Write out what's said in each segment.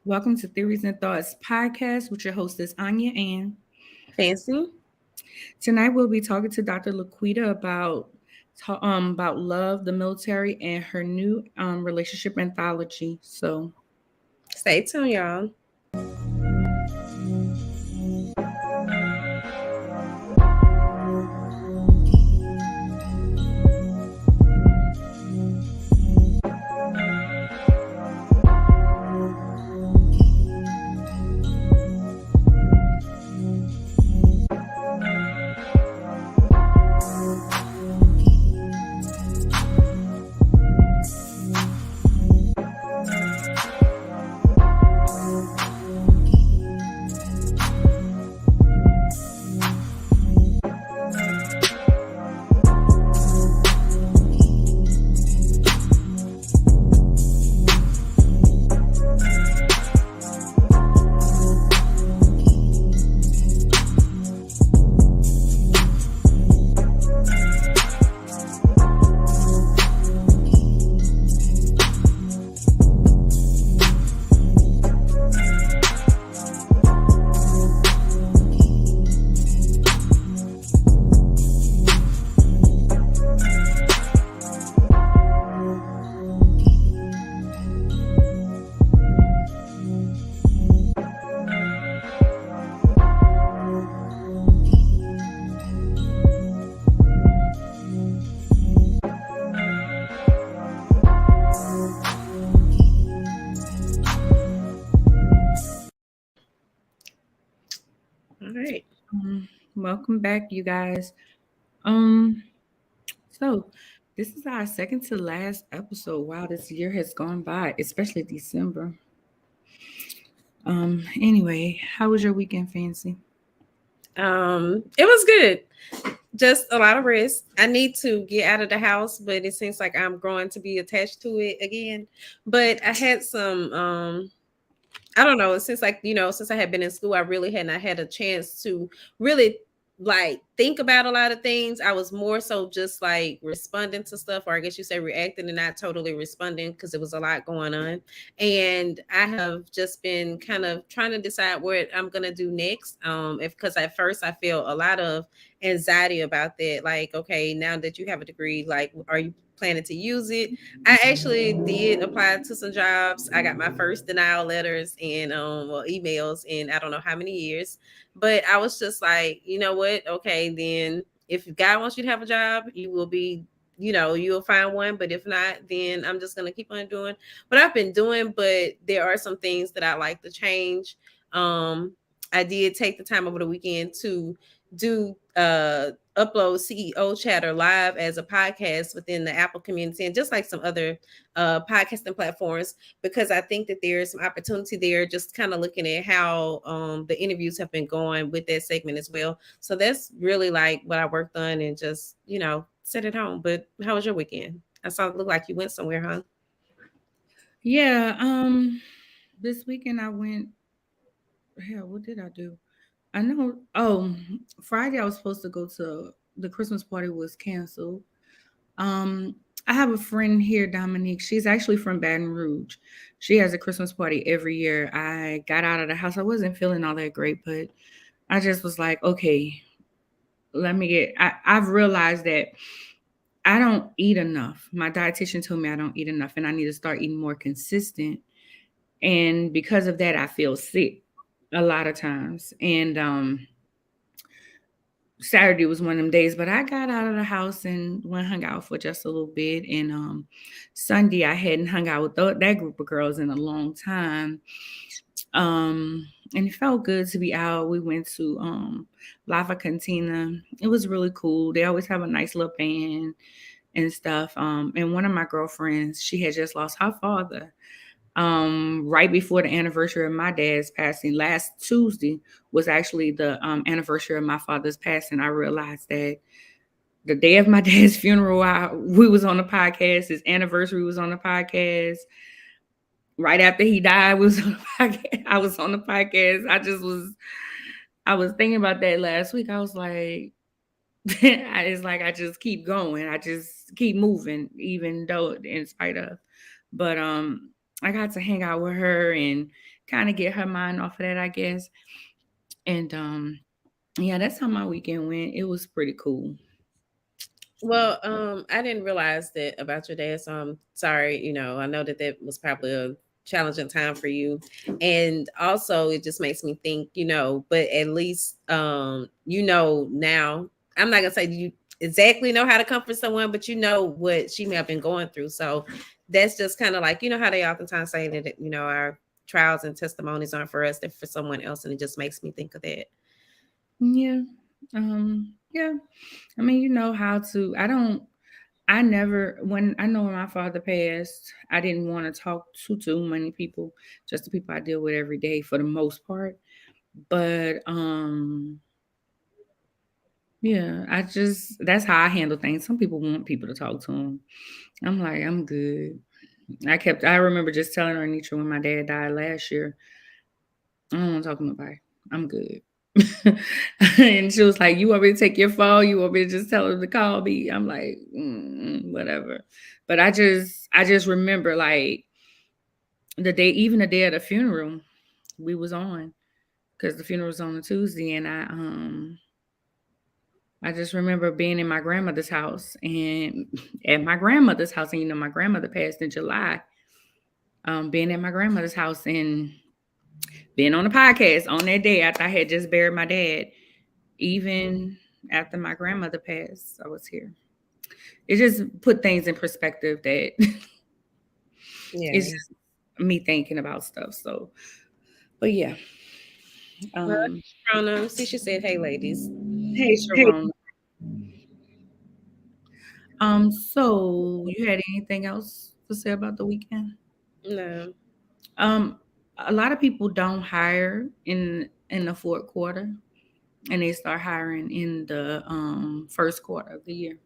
Welcome to Theories and Thoughts podcast with your hostess Anya Ann. Fancy. Tonight we'll be talking to Dr. Laquita about love, the military, and her new relationship anthology. So Stay tuned, y'all. All right. welcome back, you guys. Um, so this is our second to last episode. Wow, this year has gone by, especially December. Anyway, how was your weekend, Fancy? It was good. Just a lot of rest. I need to get out of the house, but it seems like I'm growing to be attached to it again. But I had some I don't know, since since I had been in school, I really had not had a chance to really like think about a lot of things. I was more so just like responding to stuff, or I guess you say reacting and not totally responding because there was a lot going on. And I have just been kind of trying to decide what I'm gonna do next. If because at first I feel a lot of anxiety about that. Like, okay, now that you have a degree, like, are you planning to use it? I actually did apply to some jobs. I got my first denial letters and emails in I don't know how many years. But I was just like, you know what? Okay, then if God wants you to have a job, you will be, you'll find one. But if not, then I'm just gonna keep on doing what I've been doing. But there are some things that I like to change. Um, I did take the time over the weekend to do upload CEO Chatter live as a podcast within the Apple community and just like some other podcasting platforms because I think that there's some opportunity there. Just kind of looking at how the interviews have been going with that segment as well. So that's really like what I worked on and just sit at home. But how was your weekend? I saw it looked like you went somewhere, huh? Yeah, this weekend I went. Hell, what did I do? I know. Oh, Friday I was supposed to go to the Christmas party was canceled. Um, I have a friend here, Dominique. She's actually from Baton Rouge. She has a Christmas party every year. I got out of the house. I wasn't feeling all that great, but I just was like, okay, let me get. I've realized that I don't eat enough. My dietitian told me I don't eat enough, and I need to start eating more consistent. And because of that, I feel sick a lot of times. And Saturday was one of them days, but I got out of the house and went hung out for just a little bit. And Sunday I hadn't hung out with that group of girls in a long time. And it felt good to be out. We went to Lava Cantina. It was really cool. They always have a nice little band and stuff. And one of my girlfriends, she had just lost her father right before the anniversary of my dad's passing. Last Tuesday was actually the anniversary of my father's passing. I realized that the day of my dad's funeral, we was on the podcast. His anniversary was on the podcast. Right after he died, we was on the podcast. I was on the podcast. I was thinking about that last week. I was like, it's like I just keep going. I just keep moving, even though in spite of. But I got to hang out with her and kind of get her mind off of that, I guess. And yeah, that's how my weekend went. It was pretty cool. Well, I didn't realize that about your dad, so I'm sorry. I know that that was probably a challenging time for you, and also it just makes me think, but at least, now. I'm not gonna say you exactly know how to comfort someone, but you know what she may have been going through. So that's just kind of like, how they oftentimes say that, our trials and testimonies aren't for us, they're for someone else, and it just makes me think of that. Yeah. Yeah. I mean, you know how to. I never, when I know when my father passed, I didn't want to talk to too many people, just the people I deal with every day for the most part. But yeah, that's how I handle things. Some people want people to talk to them. I'm like, I'm good. I remember just telling her, Anitra, when my dad died last year, I don't want to talk to nobody. I'm good. And she was like, "You want me to take your phone? You want me to just tell her to call me?" I'm like, whatever. But I just remember like even the day of the funeral, we was on because the funeral was on a Tuesday, and I just remember being in my grandmother's house and at my grandmother's house, and my grandmother passed in July. Being at my grandmother's house and being on the podcast on that day after I had just buried my dad, even after my grandmother passed, I was here. It just put things in perspective that it's Yeah. just me thinking about stuff. So, but yeah. Well, Um, Rona, see, she said, "Hey, ladies." hey, Sharon. So you had anything else to say about the weekend? No. Um, a lot of people don't hire in the fourth quarter, and they start hiring in the first quarter of the year.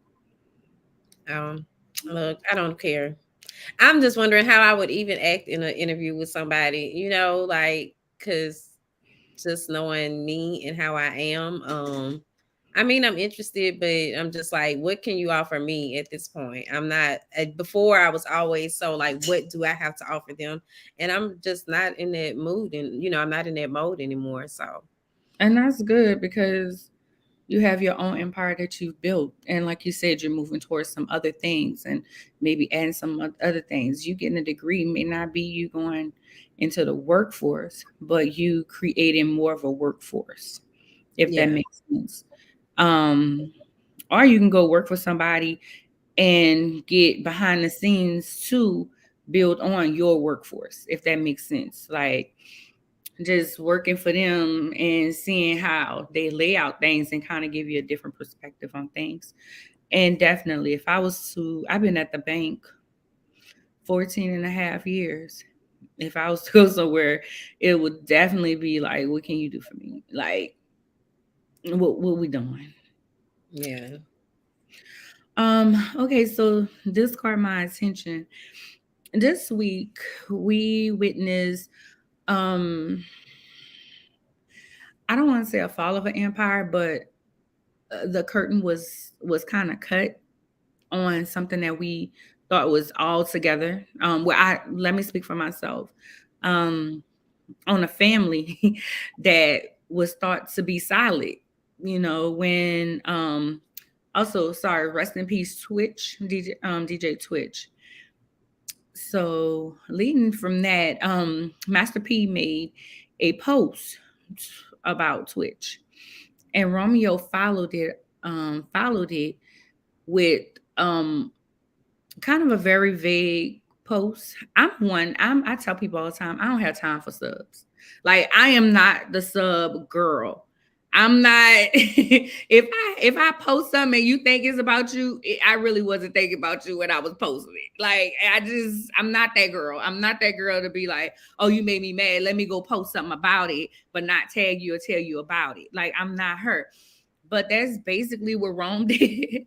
Um, Look, I don't care. I'm just wondering how I would even act in an interview with somebody, like, because just knowing me and how I am. I mean, I'm interested, but I'm just like, what can you offer me at this point? I'm not, before I was always so like, what do I have to offer them? And I'm just not in that mood, and, I'm not in that mode anymore. So, And that's good because you have your own empire that you've built. And like you said, you're moving towards some other things and maybe adding some other things. You getting a degree may not be you going into the workforce, but you creating more of a workforce, if that yeah, makes sense. Um, or you can go work for somebody and get behind the scenes to build on your workforce, if that makes sense. Like just working for them and seeing how they lay out things and kind of give you a different perspective on things. And definitely, if I was to, I've been at the bank 14 and a half years. If I was to go somewhere, it would definitely be like, what can you do for me? Like, what we doing? yeah. Okay, so this caught my attention. This week we witnessed um I don't want to say a fall of an empire, but the curtain was kind of cut on something that we thought was all together. Well, I let me speak for myself. Um, on a family that was thought to be solid. When also sorry, rest in peace, Twitch DJ Twitch. So leading from that, Master P made a post about Twitch, and Romeo followed it with kind of a very vague post. I tell people all the time, I don't have time for subs. Like I am not the sub girl. I'm not if I post something and you think it's about you, I really wasn't thinking about you when I was posting it. Like I'm not that girl. I'm not that girl to be like, oh, you made me mad. Let me go post something about it, but not tag you or tell you about it. Like I'm not her. But that's basically what Rome did.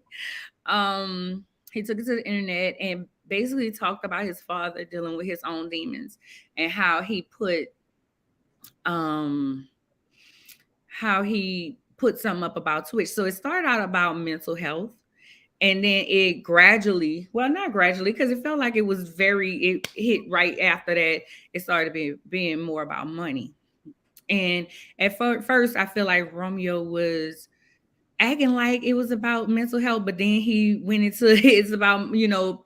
um he took it to the internet and basically talked about his father dealing with his own demons and um how he put something up about Twitch. So it started out about mental health, and then it gradually, well, not gradually, because it felt like it was very, it hit right after that. It started being more about money. And at first, I feel like Romeo was acting like it was about mental health, but then he went into it's about,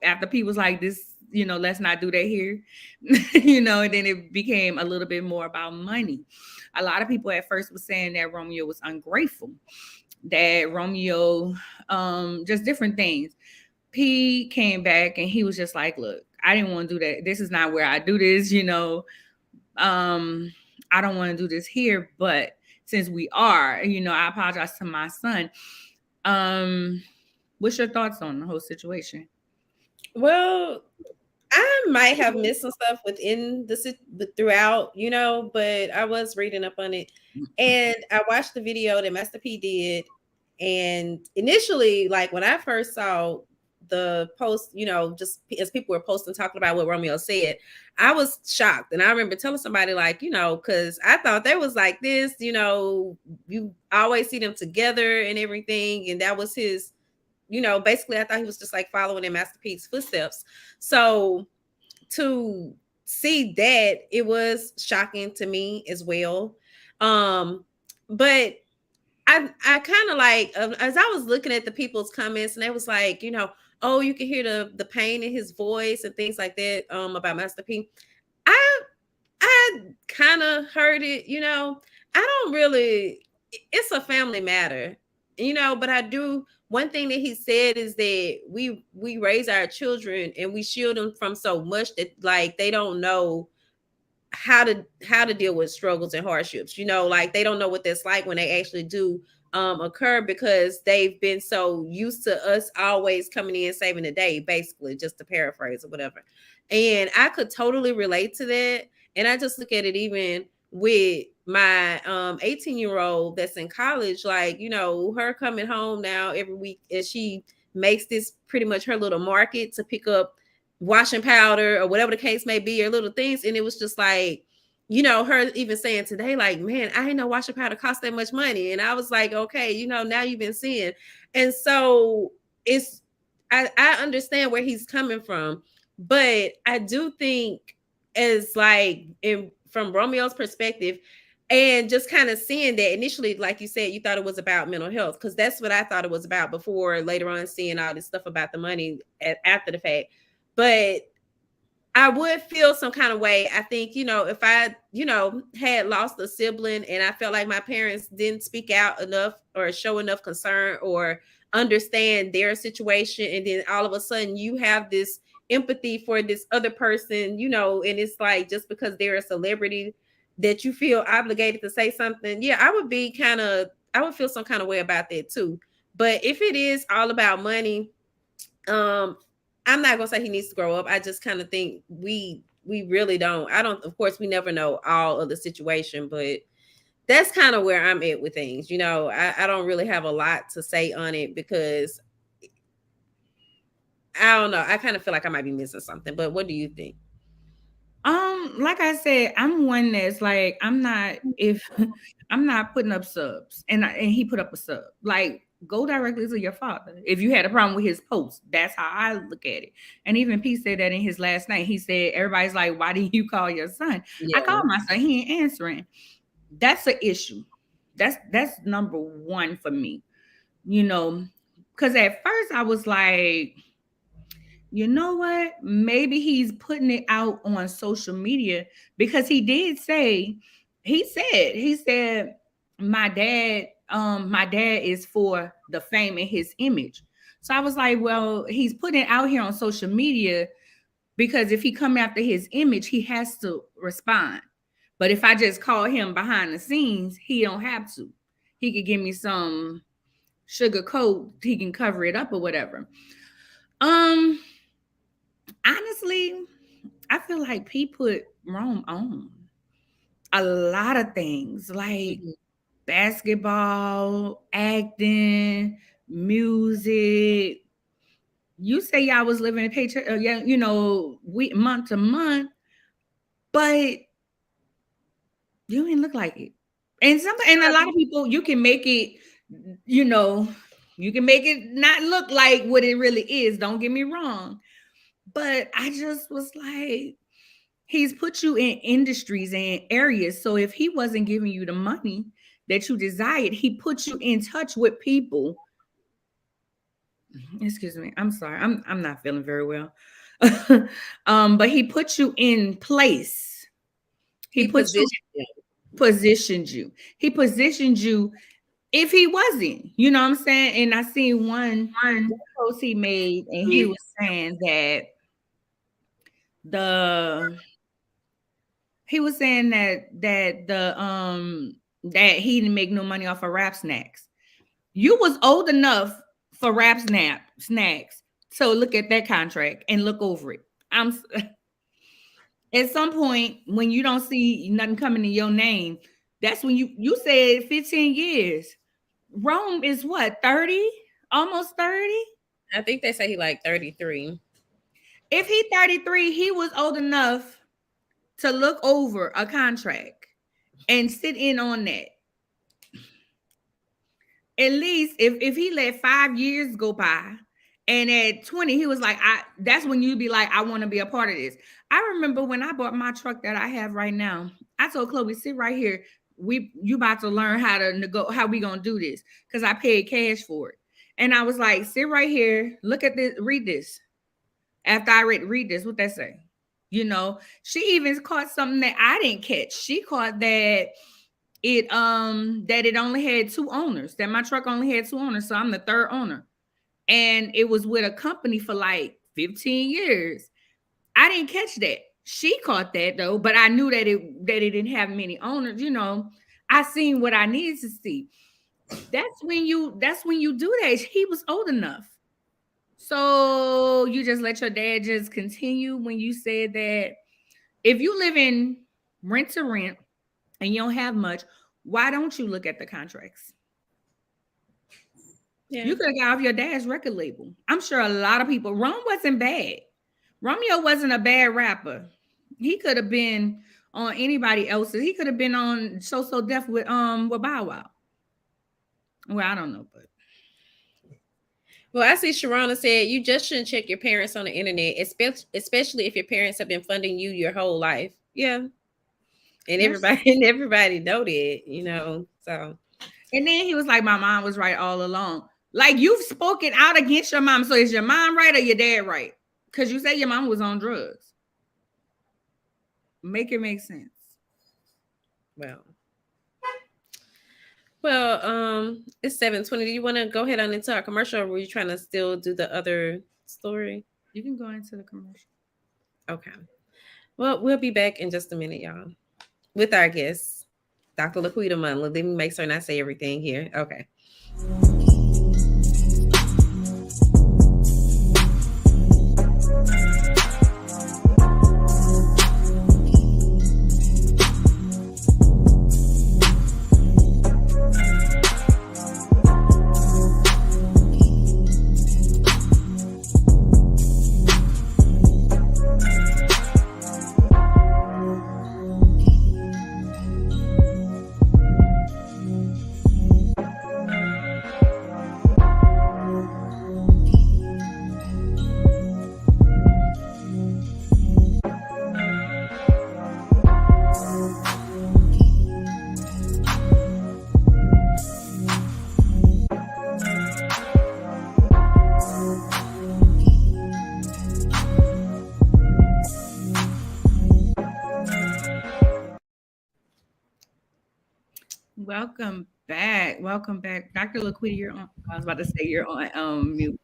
after people was like this, let's not do that here, and then it became a little bit more about money. A lot of people at first was saying that Romeo was ungrateful, that Romeo, just different things. P came back and he was just like, look, I didn't want to do that. This is not where I do this. um I don't want to do this here, but since we are, I apologize to my son. um what's your thoughts on the whole situation? Well, I might have missed some stuff within throughout, but I was reading up on it, and I watched the video that Master P did. And initially, like when I first saw the post, just as people were posting talking about what Romeo said, I was shocked. And I remember telling somebody like, because I thought they was like this, you always see them together and everything, and that was his. Basically, I thought he was just like following in Master P's footsteps. So to see that, it was shocking to me as well. But I kind of like, as I was looking at the people's comments, and they was like, oh, you can hear the pain in his voice and things like that, about Master P. I I kind of heard it, I don't really, it's a family matter, but I do. One thing that he said is that we raise our children and we shield them from so much that like they don't know how to deal with struggles and hardships, like they don't know what that's like when they actually do occur, because they've been so used to us always coming in saving the day, basically, just to paraphrase or whatever. And I could totally relate to that. And I just look at it even with my 18-year-old that's in college, like, her coming home now every week, and she makes this pretty much her little market to pick up washing powder or whatever the case may be, or little things. And it was just like, her even saying today, like, man, I didn't know washing powder cost that much money. And I was like, okay, now you've been seeing. And so it's, I understand where he's coming from, but I do think, as like from Romeo's perspective, and just kind of seeing that initially, like you said, you thought it was about mental health, because that's what I thought it was about before, later on seeing all this stuff about the money after the fact. But I would feel some kind of way. I think, if I, had lost a sibling and I felt like my parents didn't speak out enough or show enough concern or understand their situation, and then all of a sudden you have this empathy for this other person, and it's like just because they're a celebrity that you feel obligated to say something. Yeah, I would feel some kind of way about that too. But if it is all about money, um, I'm not gonna say he needs to grow up. I just kind of think we really don't. I don't. Of course, we never know all of the situation, but that's kind of where I'm at with things. I don't really have a lot to say on it, because I don't know. I kind of feel like I might be missing something. But what do you think? Like I said, I'm one that's like, I'm not, if I'm not putting up subs, and he put up a sub, like, go directly to your father if you had a problem with his post. That's how I look at it. And even Pete said that in his last night. He said everybody's like, why didn't you call your son? I Yeah. called my son, he ain't answering. That's an issue. That's number one for me, you know, because at first I was like, you know what? Maybe he's putting it out on social media, because he did say, he said, my dad is for the fame and his image. So I was like, well, he's putting it out here on social media, because if he come after his image, he has to respond. But if I just call him behind the scenes, he don't have to. He could give me some sugar coat, he can cover it up or whatever. Um, Honestly, I feel like P put Rome on a lot of things, like Mhm. basketball, acting, music. You say y'all was living a paycheck, yeah, we month to month, but you didn't look like it. And a lot of people, you can make it, you know. You can make it not look like what it really is. Don't get me wrong. But I just was like, he's put you in industries and areas. So if he wasn't giving you the money that you desired, he put you in touch with people. Excuse me. I'm sorry. I'm not feeling very well. But he put you in place. He He put you positioned him. positioned you. He positioned you if he wasn't, you know what I'm saying? And I seen one post he made, and he was saying that the he was saying that he didn't make no money off of rap snacks. You was old enough for snacks. So look at that contract and look over it. I'm at some point when you don't see nothing coming in your name, that's when you said 15 years. Rome is what, 30? Almost 30? I think they say he like 33. If he 33, he was old enough to look over a contract and sit in on that. At least if he let 5 years go by, and at 20 he was like, I that's when you'd be like, I want to be a part of this. I remember when I bought my truck that I have right now, I told Chloe, sit right here. You about to learn how we gonna do this, because I paid cash for it. And I was like, sit right here, look at this, read this. After I read this, what that say? She even caught something that I didn't catch. She caught that it only had two owners, that my truck only had two owners, so I'm the third owner. And it was with a company for like 15 years. I didn't catch that. She caught that though, but I knew that it didn't have many owners. I seen what I needed to see. That's when you do that. He was old enough. So you just let your dad just continue when you said that if you live in rent to rent and you don't have much, why don't you look at the contracts? Yeah. You could have got off your dad's record label. I'm sure a lot of people. Ron wasn't bad. Romeo wasn't a bad rapper. He could have been on anybody else's. He could have been on So Def with Bow Wow. Well, I don't know, but Well, I see Sharona said you just shouldn't check your parents on the internet, especially if your parents have been funding you your whole life. Yeah, and that's. everybody and everybody know that. So And then he was like, "My mom was right all along." Like, you've spoken out against your mom, so is your mom right or your dad right? Because you say your mom was on drugs. Make it make sense. well, it's 7:20. Do you want to go ahead on into our commercial, or were you trying to still do the other story? You can go into the commercial. Okay. Well, we'll be back in just a minute, y'all, with our guest, Dr. Laquita Monley. Let me make sure I say everything here. Okay. Welcome back. Welcome back. Dr. Laquita, you're on. I was about to say you're on mute.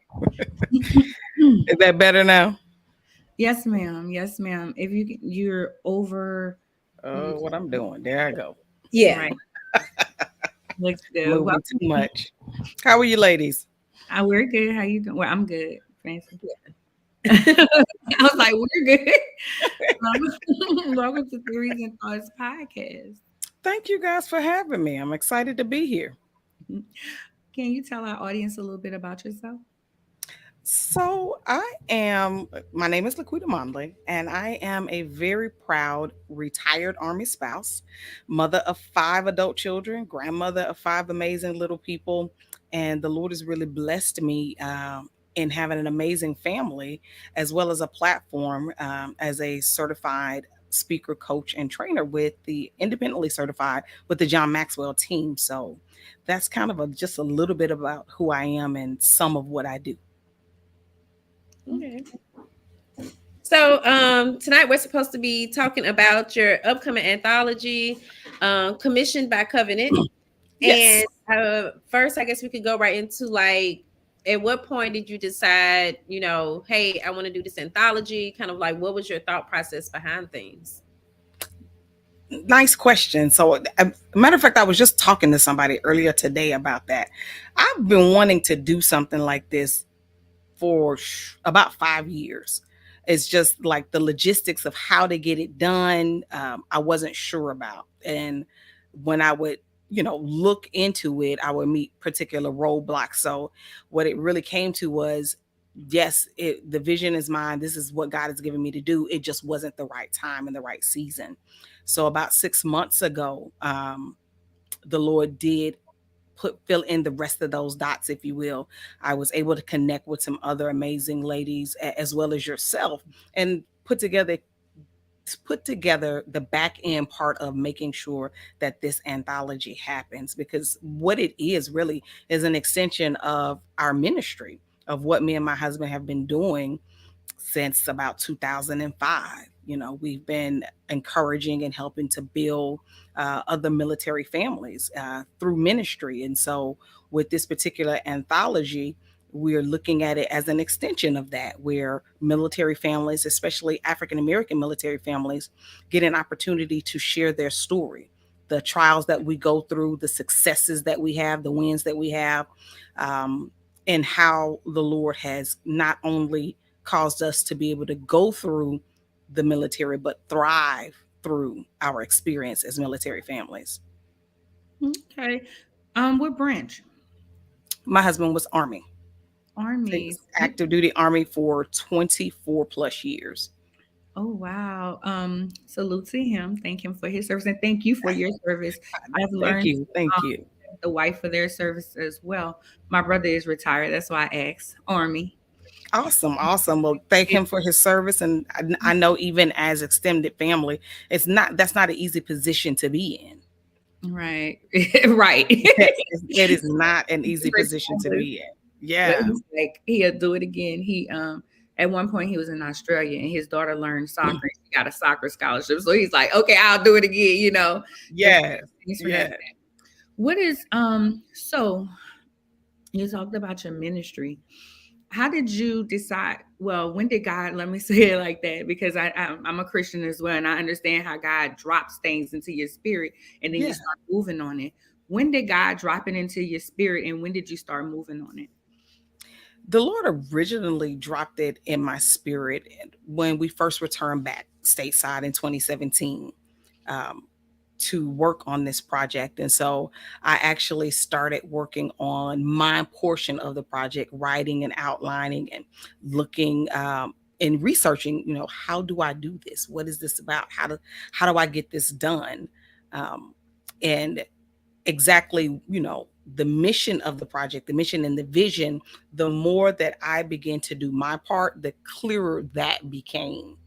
Is that better now? Yes, ma'am. Yes, ma'am. If you're over. Let me What I'm doing. There I go. Yeah. right. Looks good. Well, Moving too much. How are you ladies? we're good. How you doing? Well, I'm good. Fancy. I was like, we're good. Welcome to Theories and Thoughts podcast. Thank you guys for having me. I'm excited to be here. Can you tell our audience a little bit about yourself? So my name is Laquita Monley, and I am a very proud retired Army spouse, mother of 5 adult children, grandmother of 5 amazing little people. And the Lord has really blessed me in having an amazing family, as well as a platform as a certified speaker, coach, and trainer with the independently certified with the John Maxwell team. So that's kind of just a little bit about who I am and some of what I do. Okay. So tonight we're supposed to be talking about your upcoming anthology, commissioned by Covenant. And Yes. first, I guess we could go right into like, at what point did you decide, hey, I want to do this anthology? Kind of like, what was your thought process behind things? Nice question. So, matter of fact, I was just talking to somebody earlier today about that. I've been wanting to do something like this for about 5 years. It's just like the logistics of how to get it done. I wasn't sure about, and when I would, look into it, I would meet particular roadblocks. So, what it really came to was, yes, the vision is mine. This is what God has given me to do. It just wasn't the right time and the right season. So, about 6 months ago, the Lord did fill in the rest of those dots, if you will. I was able to connect with some other amazing ladies as well as yourself, and put together the back end part of making sure that this anthology happens, because what it is really is an extension of our ministry, of what me and my husband have been doing since about 2005. We've been encouraging and helping to build other military families through ministry. And so, with this particular anthology, we're looking at it as an extension of that, where military families, especially African American military families, get an opportunity to share their story, the trials that we go through, the successes that we have, the wins that we have, um, and how the Lord has not only caused us to be able to go through the military, but thrive through our experience as military families. Okay. What branch? My husband was Army. He Army. was active duty Army for 24 plus years. Oh wow. Salute to him. Thank him for his service and thank you for your service. I've Thank learned you. Thank you. the wife for their service as well. My brother is retired. That's why I asked. Army. Awesome. Awesome. Well, thank him for his service. And I know even as extended family, that's not an easy position to be in. Right. Right. It is not an easy position to Regardless. be in. But Yeah. he's like, he'll do it again. He at one point he was in Australia and his daughter learned soccer and she got a soccer scholarship. So he's like, okay, I'll do it again. It's Yes. thanks for having Yes. that. What is so you talked about your ministry. How did you decide? Well, when did God, let me say it like that, because I'm a Christian as well, and I understand how God drops things into your spirit and then you Yeah. start moving on it. When did God drop it into your spirit and when did you start moving on it? The Lord originally dropped it in my spirit when we first returned back stateside in 2017, um, to work on this project. And so I actually started working on my portion of the project, writing and outlining and looking and researching, how do I do this? What is this about? How do I get this done? And exactly, the mission of the project, the mission and the vision, the more that I began to do my part, the clearer that became.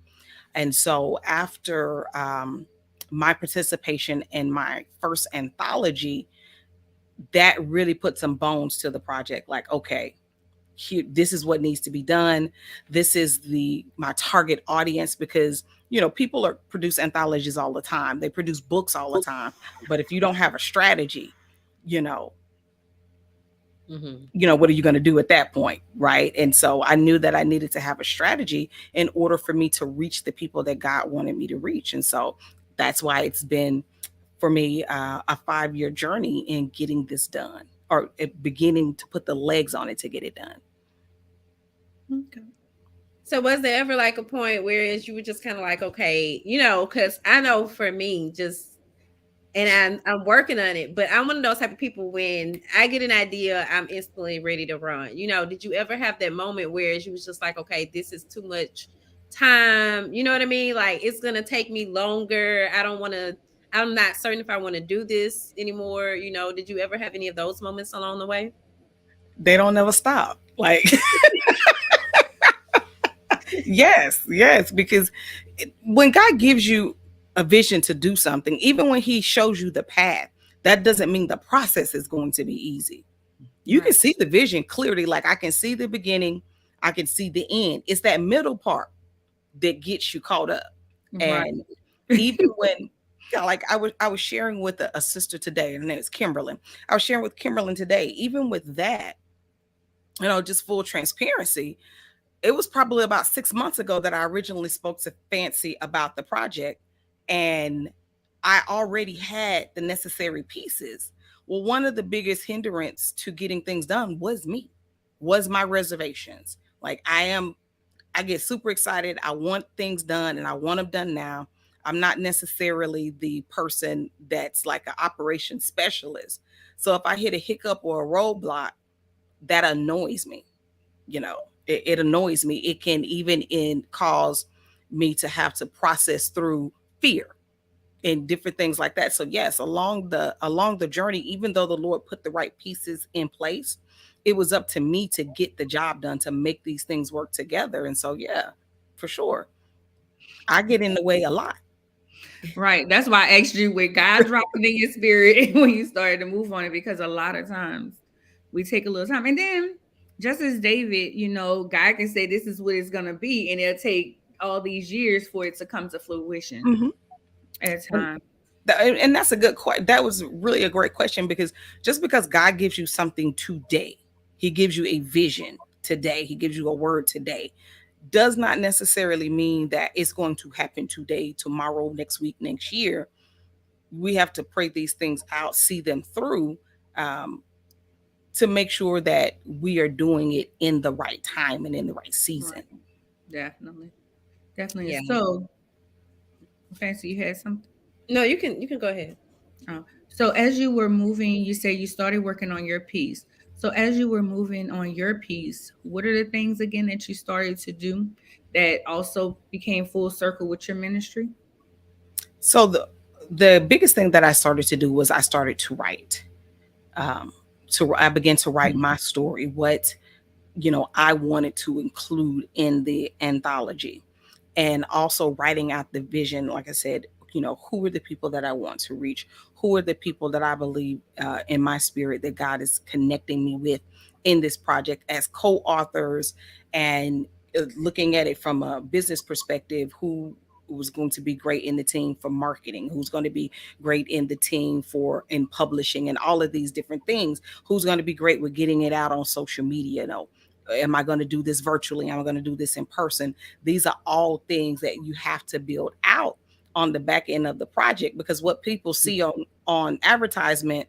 And so after my participation in my first anthology, that really put some bones to the project. Like, okay, this is what needs to be done. This is my target audience, because people produce anthologies all the time. They produce books all the time. But if you don't have a strategy, you know, Mm-hmm. what are you going to do at that point, right? And so I knew that I needed to have a strategy in order for me to reach the people that God wanted me to reach. And so that's why it's been, for me, a 5-year journey in getting this done, or beginning to put the legs on it to get it done. Okay. So was there ever like a point where you were just kind of like, okay, because I know for me, just and I'm working on it. But I'm one of those type of people, when I get an idea, I'm instantly ready to run. Did you ever have that moment where you was just like, okay, this is too much time? You know what I mean? Like, it's gonna take me longer. I don't want to. I'm not certain if I want to do this anymore. Did you ever have any of those moments along the way? They don't never stop. Like, yes, yes, because when God gives you a vision to do something, even when He shows you the path, that doesn't mean the process is going to be easy. You can Right. see the vision clearly. Like, I can see the beginning, I can see the end. It's that middle part that gets you caught up. Right. And even when, yeah, like I was sharing with a sister today, her name is Kimberly. I was sharing with Kimberly today, even with that, just full transparency, it was probably about 6 months ago that I originally spoke to Fancy about the project, and I already had the necessary pieces. Well, one of the biggest hindrance to getting things done was me, was my reservations. Like, I get super excited. I want things done and I want them done now. I'm not necessarily the person that's like an operations specialist. So if I hit a hiccup or a roadblock, that annoys me. It annoys me. It can even cause me to have to process through fear and different things like that. So yes, along the journey, even though the Lord put the right pieces in place, it was up to me to get the job done, to make these things work together. And so yeah, for sure, I get in the way a lot. Right. That's why I asked you when God dropped it in your spirit when you started to move on it, because a lot of times we take a little time. And then just as David, God can say this is what it's gonna be, and it'll take all these years for it to come to fruition Mhm. at And, time. and that's a good question. That was really a great question, because just because God gives you something today, He gives you a vision today, He gives you a word today, does not necessarily mean that it's going to happen today, tomorrow, next week, next year. We have to pray these things out, see them through, um, to make sure that we are doing it in the right time and in the right season. Right. Definitely. Definitely. Yeah. So Fancy, you had something? No, you can go ahead. So as you were moving, you said you started working on your piece. So as you were moving on your piece, what are the things again that you started to do that also became full circle with your ministry? So the biggest thing that I started to do was I started to write. Um, I began to write my story, what I wanted to include in the anthology, and also writing out the vision. Like I said, who are the people that I want to reach? Who are the people that I believe in my spirit that God is connecting me with in this project as co-authors, and looking at it from a business perspective, who was going to be great in the team for marketing, who's going to be great in the team for in publishing, and all of these different things, who's going to be great with getting it out on social media. Am I going to do this virtually? Am I going to do this in person? These are all things that you have to build out on the back end of the project, because what people see on advertisement,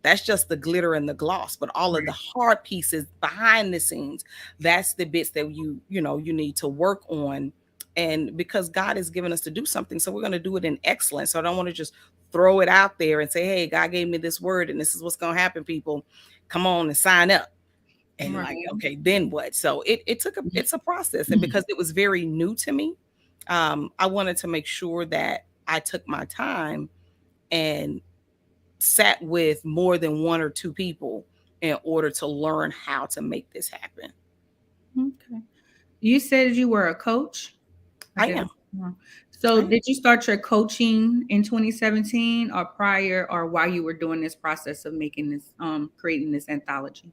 that's just the glitter and the gloss, but all of the Right. hard pieces behind the scenes, that's the bits that you need to work on. And because God has given us to do something, so we're going to do it in excellence. So I don't want to just throw it out there and say, hey, God gave me this word and this is what's going to happen, people, come on and sign up. And like, Right. okay, then what? So it's a process. And because it was very new to me, I wanted to make sure that I took my time and sat with more than one or two people in order to learn how to make this happen. Okay. You said you were a coach. I I did. am. So I am. did you start your coaching in 2017 or prior, or while you were doing this process of making this creating this anthology?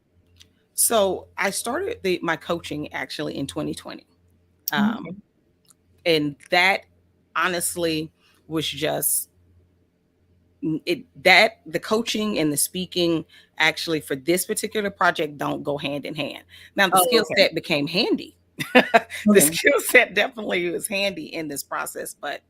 So I started my coaching actually in 2020. Um, Okay. and that honestly was just it, that the coaching and the speaking actually for this particular project don't go hand in hand. Now the Oh, skill okay. set became handy. The Okay. skill set definitely was handy in this process, but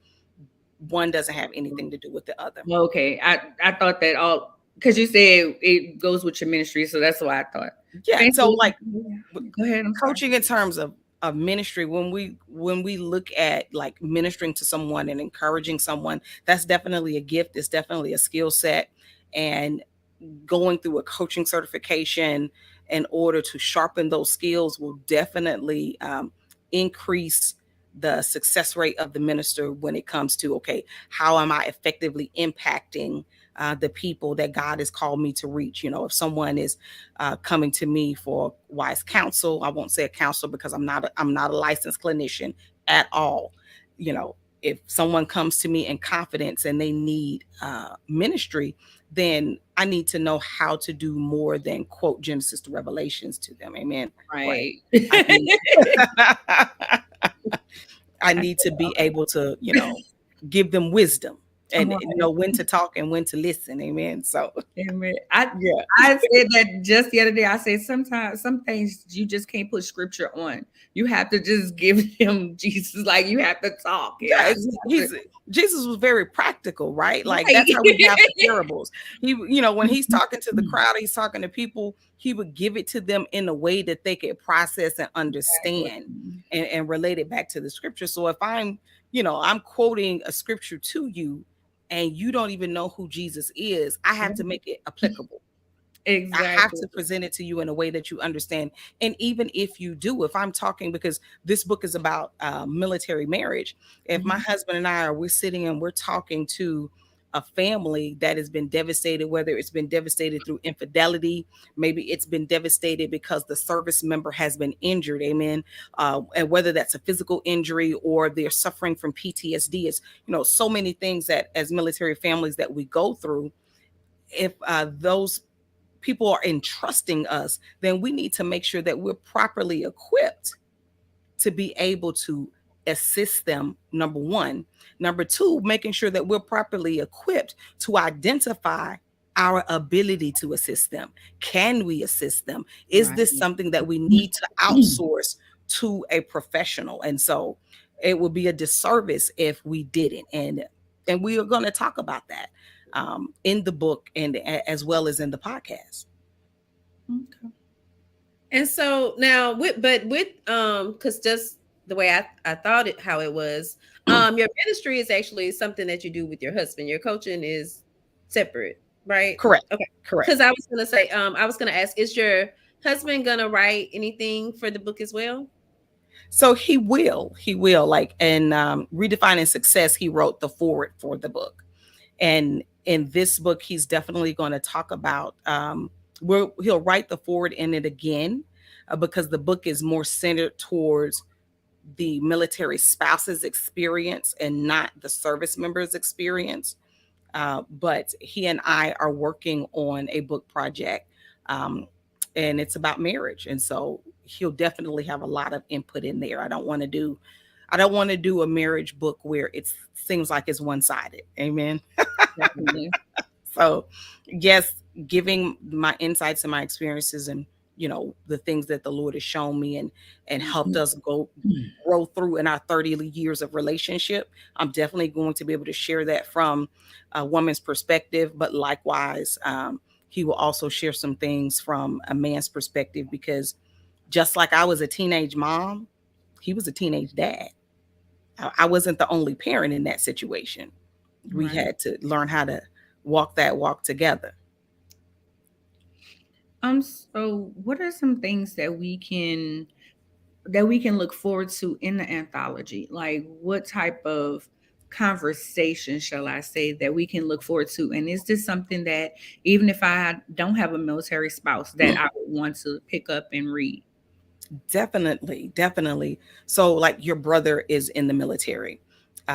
one doesn't have anything to do with the other. Okay. I thought that all because you said it goes with your ministry, so that's why I thought. Yeah. Fancy, So like yeah. Go ahead. I'm sorry. coaching in terms of of ministry, when we look at like ministering to someone and encouraging someone, that's definitely a gift, it's definitely a skill set. And going through a coaching certification in order to sharpen those skills will definitely increase the success rate of the minister when it comes to, okay, how am I effectively impacting the people that God has called me to reach? If someone is coming to me for wise counsel, I won't say a counselor because I'm not a licensed clinician at all. you know if someone comes to me in confidence and they need ministry, then I need to know how to do more than quote Genesis to Revelations to them. Amen. But Right. I need I need to be able to, give them wisdom and Right. know when to talk and when to listen. Amen. So Amen. I yeah, I said that just the other day. I said sometimes some things you just can't put scripture on. You have to just give him Jesus. Like you have to talk. And I yeah. have to, He's Jesus was very practical, right? Like right. that's how we have the parables. When he's talking to the crowd, he's talking to people. He would give it to them in a way that they could process and Exactly. understand and relate it back to the scripture. So if I'm quoting a scripture to you and you don't even know who Jesus is, I have to make it applicable. I have Exactly. to present it to you in a way that you understand. And even if you do, if I'm talking, because this book is about military marriage, if my Mhm. husband and we're sitting and we're talking to a family that has been devastated, whether it's been devastated through infidelity, maybe it's been devastated because the service member has been injured, amen. And whether that's a physical injury or they're suffering from PTSD, it's, so many things that as military families that we go through. If those people are entrusting us, then we need to make sure that we're properly equipped to be able to assist them, number one. Number two, making sure that we're properly equipped to identify our ability to assist them. Can we assist them? Is Right. this something that we need to outsource to a professional? And so it would be a disservice if we didn't. And we are going to talk about that in the book and as well as in the podcast. Okay. And so now with because just the way I thought it how it was, your ministry is actually something that you do with your husband. Your coaching is separate, right? Correct. Okay. Correct. Because I was gonna ask, is your husband gonna write anything for the book as well? So he will like in Redefining Success, he wrote the forward for the book. And in this book, he's definitely going to talk about, he'll write the forward in it again, because the book is more centered towards the military spouse's experience and not the service member's experience. But he and I are working on a book project, um, and it's about marriage. And so he'll definitely have a lot of input in there. I don't want to do a marriage book where it seems like it's one sided. Amen. Definitely. So, yes, giving my insights and my experiences and the things that the Lord has shown me and helped us go grow through in our 30 years of relationship. I'm definitely going to be able to share that from a woman's perspective, but likewise, he will also share some things from a man's perspective, because just like I was a teenage mom, he was a teenage dad. I wasn't the only parent in that situation. We Right. had to learn how to walk that walk together. So what are some things that we can look forward to in the anthology? Like what type of conversation, shall I say, that we can look forward to? And is this something that even if I don't have a military spouse that I would want to pick up and read? Definitely, definitely. So, like your brother is in the military,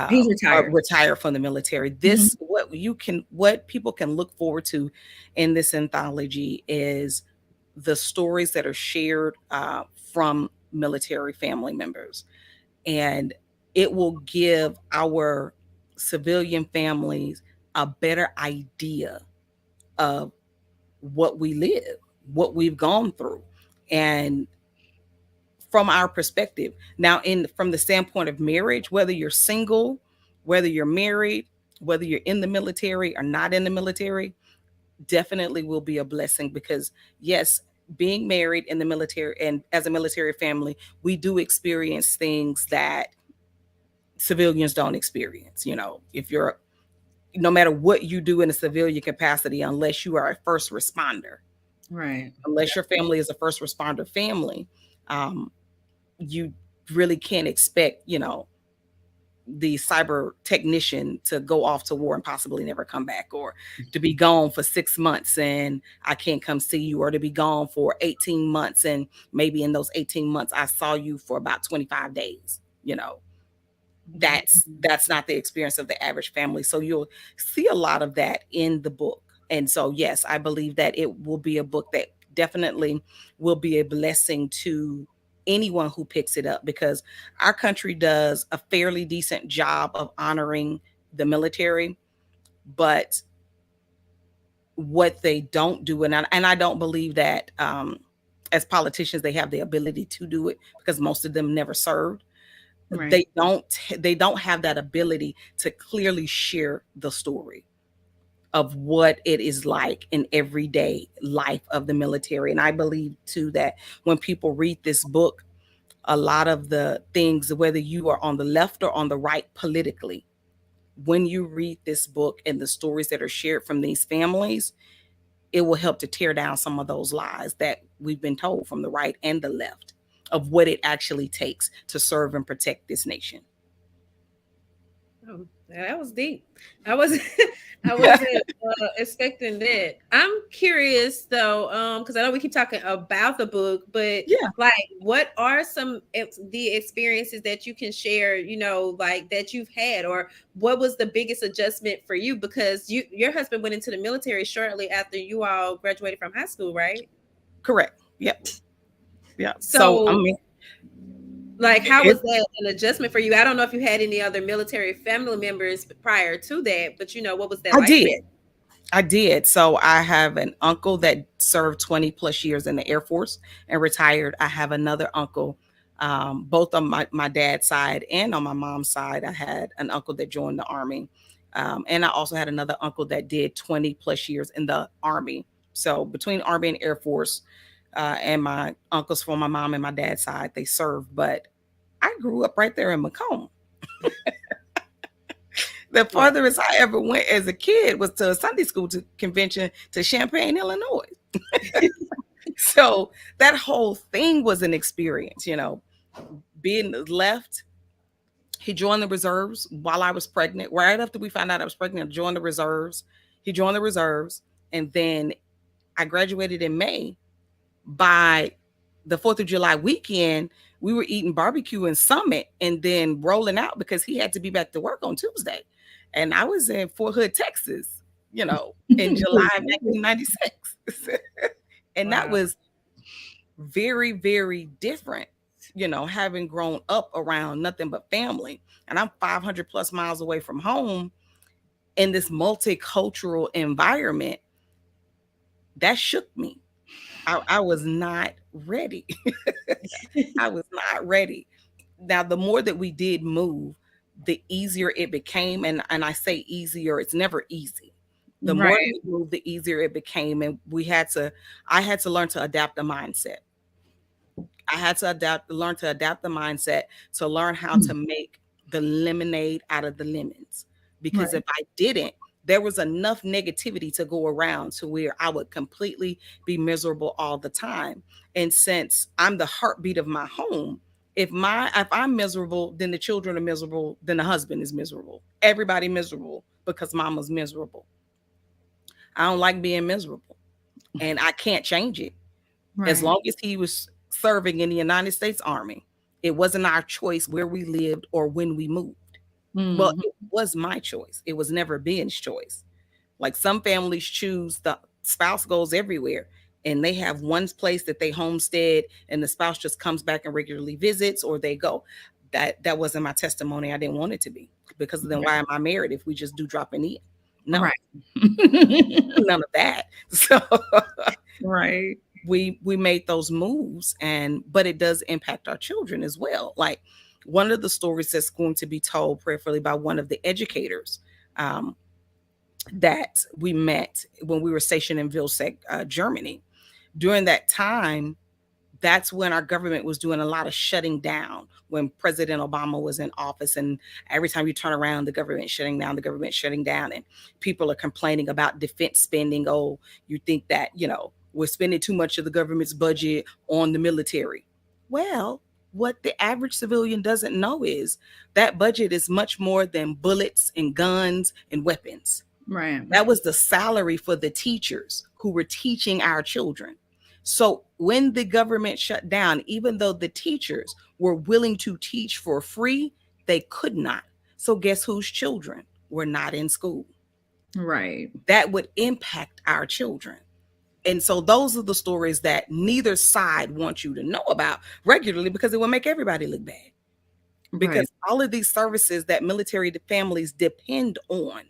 He's or retired. retired from the military. Mhm. What people can look forward to in this anthology is the stories that are shared from military family members, and it will give our civilian families a better idea of what we live, what we've gone through, and from our perspective. Now, in from the standpoint of marriage, whether you're single, whether you're married, whether you're in the military or not in the military, definitely will be a blessing, because yes, being married in the military and as a military family, we do experience things that civilians don't experience. You know, if you're, no matter what you do in a civilian capacity, unless you are a first responder, Right. unless your family is a first responder family, um, you really can't expect, you know, the cyber technician to go off to war and possibly never come back, or to be gone for 6 months and I can't come see you, or to be gone for 18 months and maybe in those 18 months I saw you for about 25 days. You know, that's not the experience of the average family. So you'll see a lot of that in the book. And so yes, I believe that it will be a book that definitely will be a blessing to anyone who picks it up, because our country does a fairly decent job of honoring the military, but what they don't do, and I don't believe that as politicians they have the ability to do it, because most of them never served. Right. They don't have that ability to clearly share the story of what it is like in everyday life of the military. And I believe too that when people read this book, a lot of the things, whether you are on the left or on the right politically, when you read this book and the stories that are shared from these families, it will help to tear down some of those lies that we've been told from the right and the left of what it actually takes to serve and protect this nation. Oh, that was deep. I was I wasn't expecting that. I'm curious though, because I know we keep talking about the book, but Yeah, like, what are some the experiences that you can share? You know, like that you've had, or what was the biggest adjustment for you? Because your husband went into the military shortly after you all graduated from high school, right? correct. Yep. Yeah. So I So mean, like, how it, was that an adjustment for you? I don't know if you had any other military family members prior to that, but you know, what was that I like for did. you? I did. So I have an uncle that served 20 plus years in the Air Force and retired. I have another uncle, both on my dad's side and on my mom's side. I had an uncle that joined the Army. And I also had another uncle that did 20 plus years in the Army. So between Army and Air Force, and my uncles from my mom and my dad's side, they served. But I grew up right there in Macomb. The Yeah. farthest I ever went as a kid was to a Sunday school convention to Champaign, Illinois. So that whole thing was an experience, you know, being left. He joined the reserves while I was pregnant. Right after we found out I was pregnant, I joined the reserves. He joined the reserves. And then I graduated in May. By the 4th of July weekend, we were eating barbecue in Summit and then rolling out because he had to be back to work on Tuesday. And I was in Fort Hood, Texas, you know, in July of 1996. And that Wow. was very, very different, you know, having grown up around nothing but family. And I'm 500 plus miles away from home in this multicultural environment. That shook me. I was not ready. I was not ready. Now, the more that we did move, the easier it became. And I say easier, it's never easy. The more that Right. we moved, the easier it became. And I had to learn to adapt the mindset. I had to learn to adapt the mindset, to learn how to make the lemonade out of the lemons. Because Right. if I didn't, there was enough negativity to go around to where I would completely be miserable all the time. And since I'm the heartbeat of my home, if I'm miserable, then the children are miserable, then the husband is miserable. Everybody miserable because mama's miserable. I don't like being miserable and I can't change it. As Right. long as he was serving in the United States Army, it wasn't our choice where we lived or when we moved. Well, Hmm. it was my choice. It was never Ben's choice. Like some families choose, the spouse goes everywhere and they have one place that they homestead and the spouse just comes back and regularly visits, or they go. That wasn't my testimony. I didn't want it to be, because then why am I married if we just do drop and eat? No, Right. none of that. So Right. we made those moves, and but it does impact our children as well. Like one of the stories that's going to be told prayerfully by one of the educators, that we met when we were stationed in Vilseck, Germany. During that time, that's when our government was doing a lot of shutting down when President Obama was in office. And every time you turn around, the government shutting down, the government shutting down. And people are complaining about defense spending. Oh, you think that, we're spending too much of the government's budget on the military. Well, what the average civilian doesn't know is that budget is much more than bullets and guns and weapons. Right. That was the salary for the teachers who were teaching our children. So when the government shut down, even though the teachers were willing to teach for free, they could not. So guess whose children were not in school? Right. That would impact our children. And so those are the stories that neither side wants you to know about regularly, because it will make everybody look bad. Because Right. all of these services that military families depend on,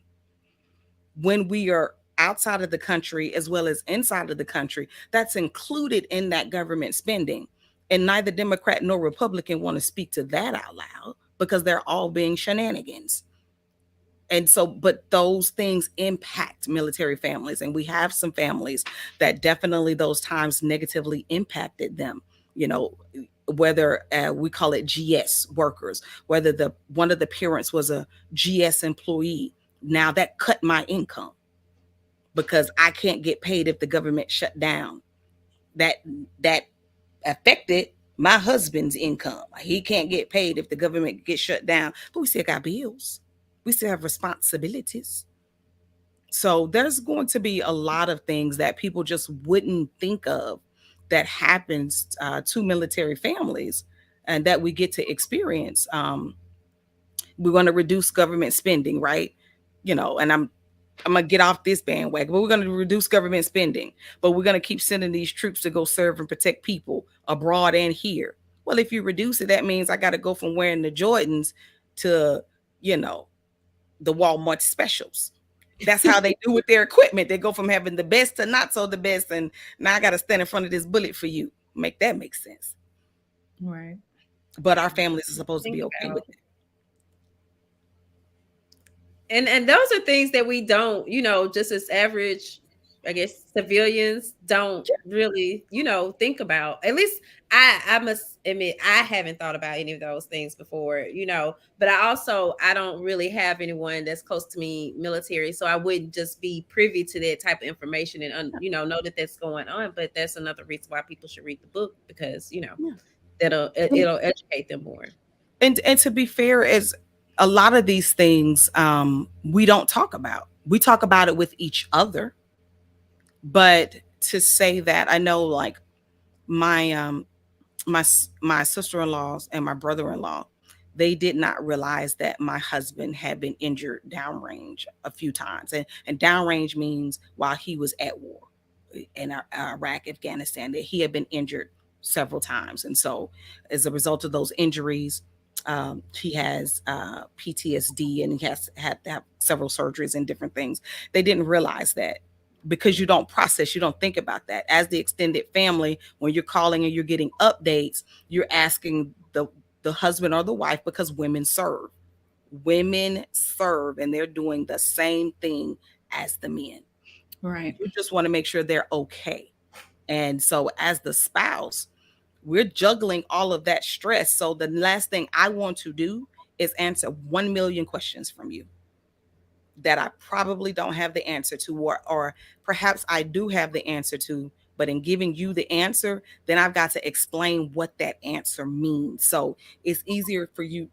when we are outside of the country as well as inside of the country, that's included in that government spending. And neither Democrat nor Republican want to speak to that out loud, because they're all being shenanigans. And so, but those things impact military families. And we have some families that definitely those times negatively impacted them, whether we call it GS workers, whether one of the parents was a GS employee. Now that cut my income because I can't get paid if the government shut down. That affected my husband's income. He can't get paid if the government gets shut down. But we still got bills. We still have responsibilities. So there's going to be a lot of things that people just wouldn't think of that happens to military families and that we get to experience. We want to reduce government spending, right? And I'm gonna get off this bandwagon, but we're gonna reduce government spending, but we're gonna keep sending these troops to go serve and protect people abroad and here. Well, if you reduce it, that means I got to go from wearing the Jordans to, the Walmart specials. That's how they do with their equipment. They go from having the best to not so the best, and now I got to stand in front of this bullet for you. Make that make sense. Right. But our families are supposed to be okay with it. And those are things that we don't, just as average, I guess, civilians don't really, think about. At least I must admit, I haven't thought about any of those things before, but I don't really have anyone that's close to me military. So I wouldn't just be privy to that type of information and, know that that's going on. But that's another reason why people should read the book, because, it'll educate them more. And to be fair, as a lot of these things we don't talk about. We talk about it with each other. But to say that, I know like my my sister-in-laws and my brother-in-law, they did not realize that my husband had been injured downrange a few times. And downrange means while he was at war in Iraq, Afghanistan, that he had been injured several times. And so as a result of those injuries, he has PTSD, and he has had to have several surgeries and different things. They didn't realize that, because you don't process, you don't think about that. As the extended family, when you're calling and you're getting updates, you're asking the husband or the wife, because women serve. Women serve, and they're doing the same thing as the men. Right. You just want to make sure they're okay. And so as the spouse, we're juggling all of that stress. So the last thing I want to do is answer 1 million questions from you that I probably don't have the answer to, or perhaps I do have the answer to, but in giving you the answer, then I've got to explain what that answer means. So it's easier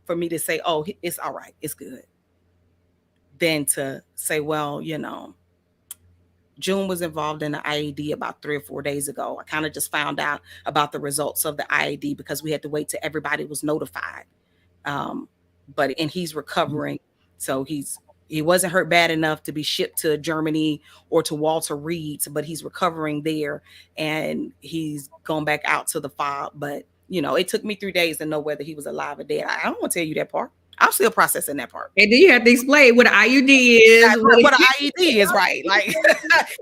for me to say, oh, it's all right, it's good, than to say, well, June was involved in the IED about 3 or 4 days ago. I kind of just found out about the results of the IED because we had to wait till everybody was notified. And he's recovering. So he wasn't hurt bad enough to be shipped to Germany or to Walter Reed's, but he's recovering there, and he's gone back out to the fob. But, it took me 3 days to know whether he was alive or dead. I don't want to tell you that part. I'm still processing that part. And then you have to explain what an IUD is. What an IUD is, right? Like,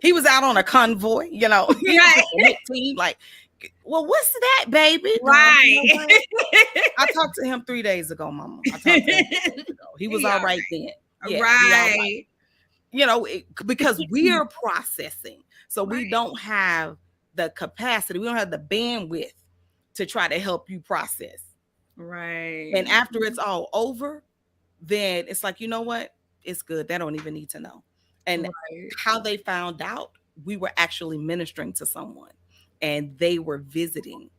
he was out on a convoy, Right. team, like, well, what's that, baby? Right. I talked to him 3 days ago, Mama. I talked to him 3 days ago. He was all right then. Yeah, right. Because we are processing. So we don't have the capacity, we don't have the bandwidth to try to help you process. And Right. after it's all over, then it's like, you know what? It's good. They don't even need to know. And Right. how they found out, we were actually ministering to someone and they were visiting.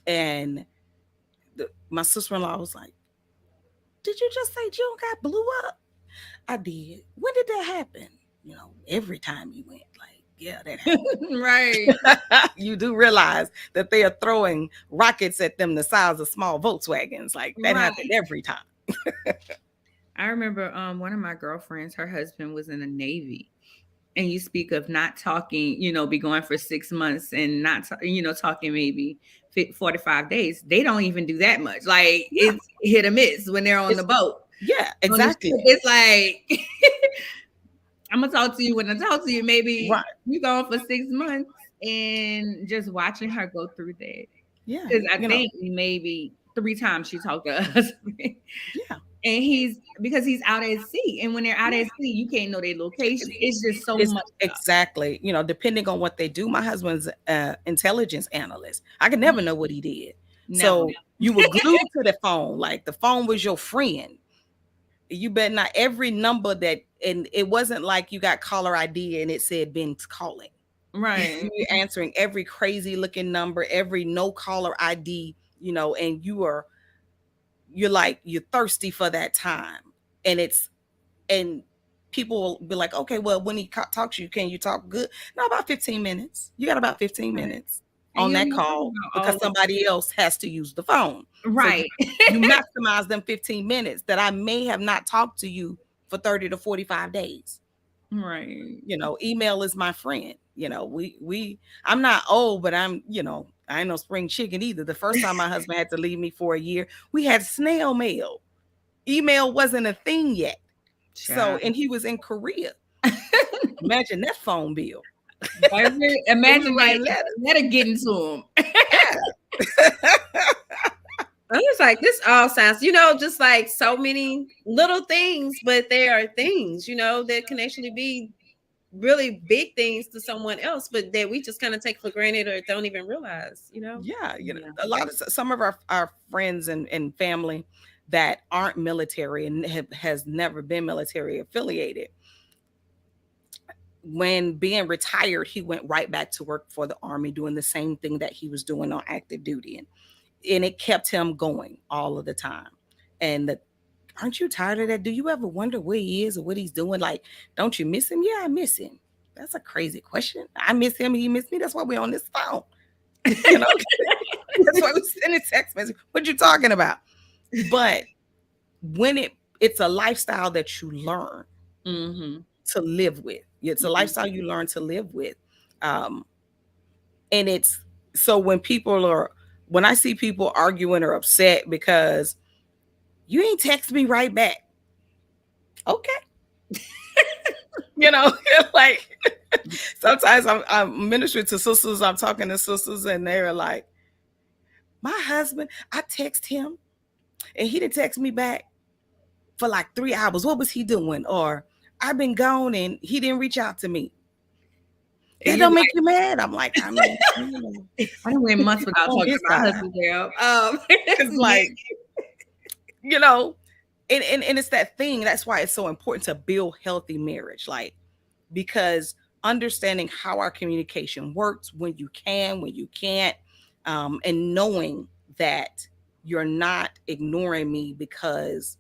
And my sister in law was like, "Did you just say June got blew up?" I did. When did that happen? Every time you went, like, yeah, that Right. happened. You do realize that they are throwing rockets at them the size of small Volkswagens. Like, that happened Right. every time. I remember one of my girlfriends, her husband was in the Navy. And you speak of not talking, be going for 6 months and not, talking maybe 45 days. They don't even do that much. Like Yeah. it's hit or miss when they're on the It's boat. Yeah, On the ship, exactly. it's like, I'm going to talk to you when I talk to you. Right. Maybe you going for 6 months and just watching her go through that. Yeah. Because I think maybe 3 times she talked to us. Yeah. And because he's out at sea. And when they're out at sea, you can't know their location. It's just so It's much stuff. exactly, depending on what they do. My husband's intelligence analyst. I could never know what he did. Never. So you were glued to the phone, like the phone was your friend. You bet not every number that, and it wasn't like you got caller ID and it said Ben's calling. Right. You're answering every crazy looking number, every no caller ID, and you're thirsty for that time. And people will be like, okay, well, when he talks to you, can you talk good? No, about 15 minutes. You got about 15 Right. minutes And on you that don't talk call about because all the somebody else has to use the phone. So you, right. you maximize them 15 minutes that I may have not talked to you for 30 to 45 days. Right. Email is my friend. I'm not old, but I ain't no spring chicken either. The first time my husband had to leave me for a year, we had snail mail. Email wasn't a thing yet. So, Child. and he was in Korea. Imagine that phone bill. So we Imagine write that letters. letter getting to him. Yeah. I was like, this all sounds, just like so many little things, but they are things, that can actually be really big things to someone else, but that we just kind of take for granted or don't even realize. Yeah. Yeah. A lot of some of our friends and family that aren't military and has never been military affiliated. When being retired, he went right back to work for the Army doing the same thing that he was doing on active duty. And it kept him going all of the time. And aren't you tired of that? Do you ever wonder where he is or what he's doing? Like, don't you miss him? Yeah, I miss him. That's a crazy question. I miss him and he miss me. That's why we're on this phone. You know, that's why we send a text message. What you talking about? But when it's a lifestyle that you learn Mm-hmm. to live with. It's a lifestyle you learn to live with. Um, and it's so when I see people arguing or upset because you ain't text me right back. Okay. Like sometimes I'm ministering to sisters, I'm talking to sisters, and they're like, my husband, I text him and he didn't text me back for like 3 hours. What was he doing? Or I've been gone and he didn't reach out to me. And That you're don't like, make you mad. I'm like, I mean, I done went months without on talking his to my side. husband, girl. It's like, you know, and it's that thing. That's why it's so important to build healthy marriage. Like, because understanding how our communication works, when you can, when you can't, and knowing that you're not ignoring me because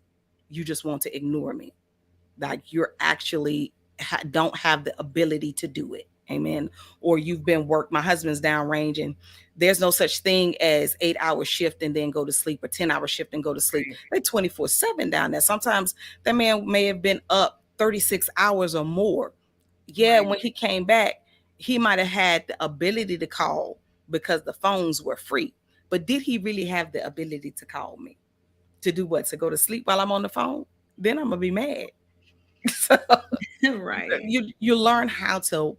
you just want to ignore me. Like you're actually don't have the ability to do it. Amen. Or you've been worked. My husband's downrange, and there's no such thing as 8 hour shift and then go to sleep, or 10 hour shift and go to sleep. They're 24/7 down there. Sometimes that man may have been up 36 hours or more. Yeah, right. when he came back, he might have had the ability to call because the phones were free. But did he really have the ability to call me? To do what? To go to sleep while I'm on the phone? Then I'm gonna be mad. So Right. you learn how to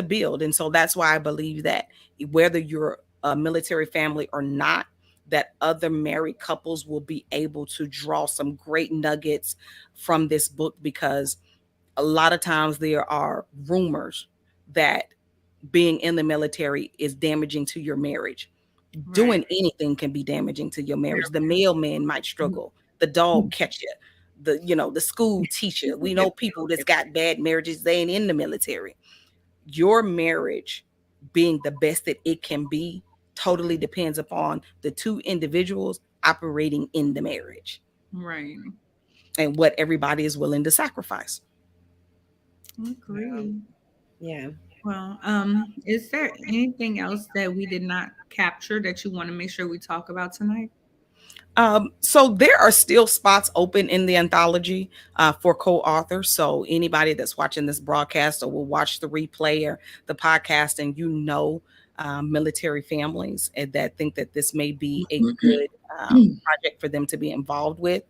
build, and so that's why I believe that whether you're a military family or not, that other married couples will be able to draw some great nuggets from this book, because a lot of times there are rumors that being in the military is damaging to your marriage. Right. Doing anything can be damaging to your marriage. The Very. mailman might struggle. The dog catch you. The school teacher. We know people that's got bad marriages. They ain't in the military. Your marriage being the best that it can be totally depends upon the two individuals operating in the marriage Right. and what everybody is willing to sacrifice. Wow. Agree. Yeah. Well, is there anything else that we did not capture that you want to make sure we talk about tonight? So there are still spots open in the anthology for co-authors. So anybody that's watching this broadcast or will watch the replay or the podcast, and military families and that think that this may be a good project for them to be involved with,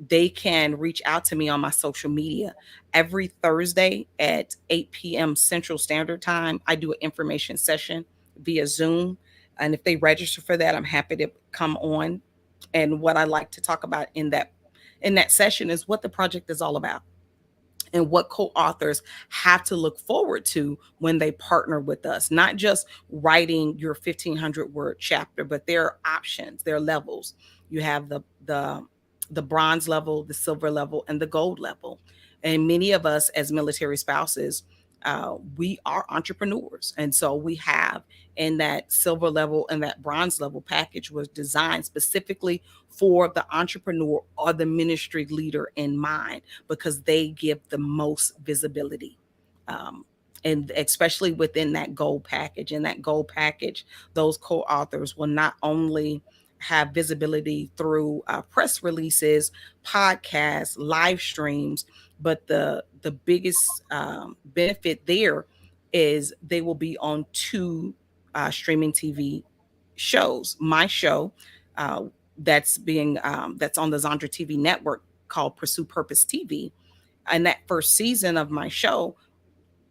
they can reach out to me on my social media. Every Thursday at 8 p.m. Central Standard Time, I do an information session via Zoom. And if they register for that, I'm happy to come on. And what I like to talk about in that session is what the project is all about and what co-authors have to look forward to when they partner with us. Not just writing your 1,500 word chapter, but there are options, there are levels. You have the bronze level, the silver level, and the gold level. And many of us as military spouses, we are entrepreneurs, and so we have in that silver level and that bronze level package was designed specifically for the entrepreneur or the ministry leader in mind because they give the most visibility. Um, and especially within that gold package. In that gold package, those co authors will not only have visibility through press releases, podcasts, live streams, but the biggest benefit there is they will be on two streaming TV shows. My show, uh, that's on the Zandra TV network called Pursue Purpose TV. And that first season of my show,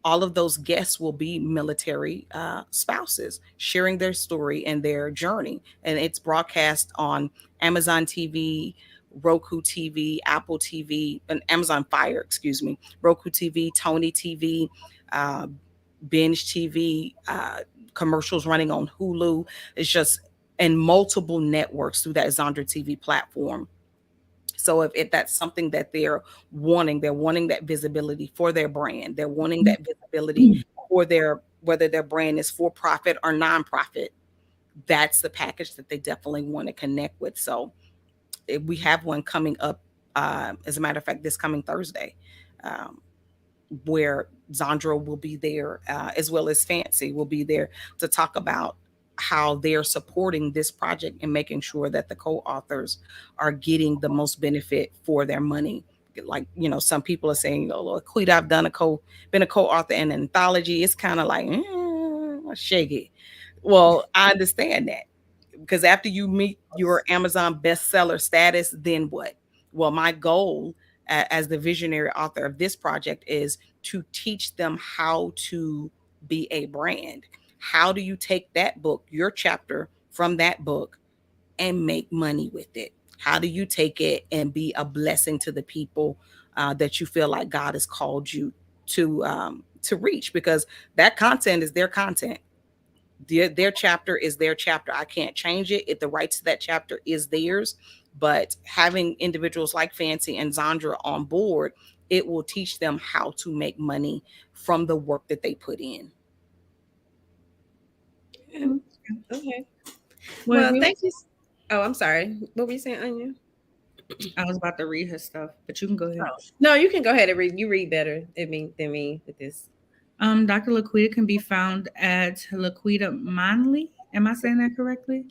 all of those guests will be military spouses sharing their story and their journey. And it's broadcast on Amazon TV, Roku TV, Apple TV, and Amazon Fire, excuse me, Roku TV, Tony TV, uh, Binge TV, commercials running on Hulu. It's just and multiple networks through that Zandra TV platform. So if that's something that they're wanting that visibility for their brand. They're wanting that visibility for their whether their brand is for profit or nonprofit. That's the package that they definitely want to connect with. So if we have one coming up, as a matter of fact, this coming Thursday, um, where Zandra will be there, as well as Fancy will be there to talk about how they're supporting this project and making sure that the co-authors are getting the most benefit for their money. Like, some people are saying, "Oh, Lord, Quita, I've been a co-author in an anthology." It's kind of like, shake it. Well, I understand that because after you meet your Amazon bestseller status, then what? Well, my goal as the visionary author of this project is to teach them how to be a brand. How do you take that book, your chapter from that book, and make money with it? How do you take it and be a blessing to the people that you feel like God has called you to reach? Because that content is their content. Their chapter is their chapter. I can't change it. If the rights to that chapter is theirs, but having individuals like Fancy and Zandra on board, it will teach them how to make money from the work that they put in. Yeah. Okay. Well, if Well, you, thank you. Oh, I'm sorry. What were you saying, Anya? I was about to read her stuff, but you can go ahead. Oh, no, you can go ahead and read. You read better than me with this. Dr. Laquita can be found at Laquita Monley. Am I saying that correctly?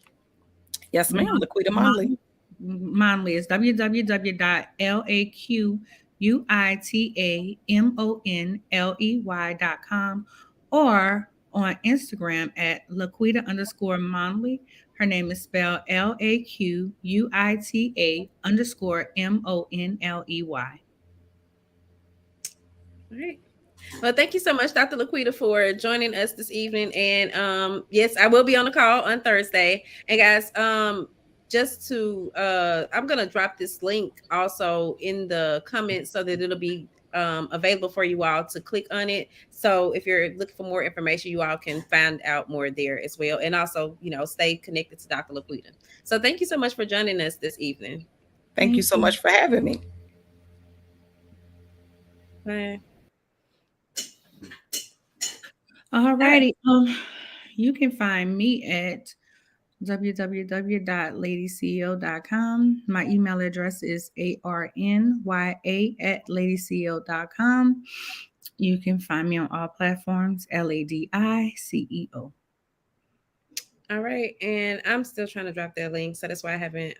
Yes, ma'am. Laquita Monley. Mon- Monley is www.laquitamonley.com or on Instagram at Laquita_Monley. Her name is spelled LAQUITA_MONLEY. All right. Well, thank you so much, Dr. Laquita, for joining us this evening. And yes, I will be on the call on Thursday. And guys, just to I'm gonna drop this link also in the comments so that it'll be available for you all to click on it. So if you're looking for more information, you all can find out more there as well. And also, stay connected to Dr. Laquita. So thank you so much for joining us this evening. Thank you Thank so you. much for having me. Bye. All All right. righty. You can find me at www.ladyceo.com. My email address is arnya@ladyceo.com. You can find me on all platforms, LADICEO. All right, and I'm still trying to drop that link, so that's why I haven't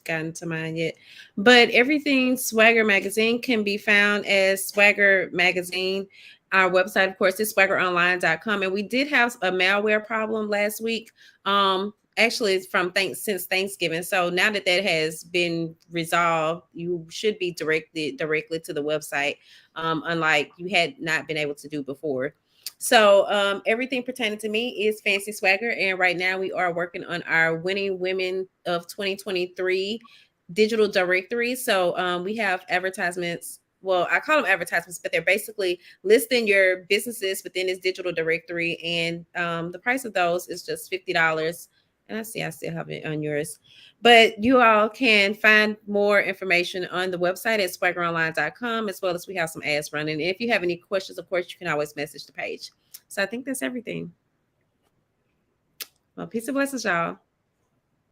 gotten to mine yet. But everything Swagger Magazine can be found as Swagger Magazine. Our website, of course, is swaggeronline.com, and we did have a malware problem last week. Actually, it's from since Thanksgiving. So now that that has been resolved, you should be directly to the website, unlike you had not been able to do before. So everything pertaining to me is Fancy Swagger, and right now we are working on our Winning Women of 2023 digital directory. So we have advertisements. Well, I call them advertisements, but they're basically listing your businesses within this digital directory, and the price of those is just $50. And I still have it on yours. But you all can find more information on the website at swaggeronline.com, as well as we have some ads running. And if you have any questions, of course, you can always message the page. So I think that's everything. Well, peace and blessings, y'all.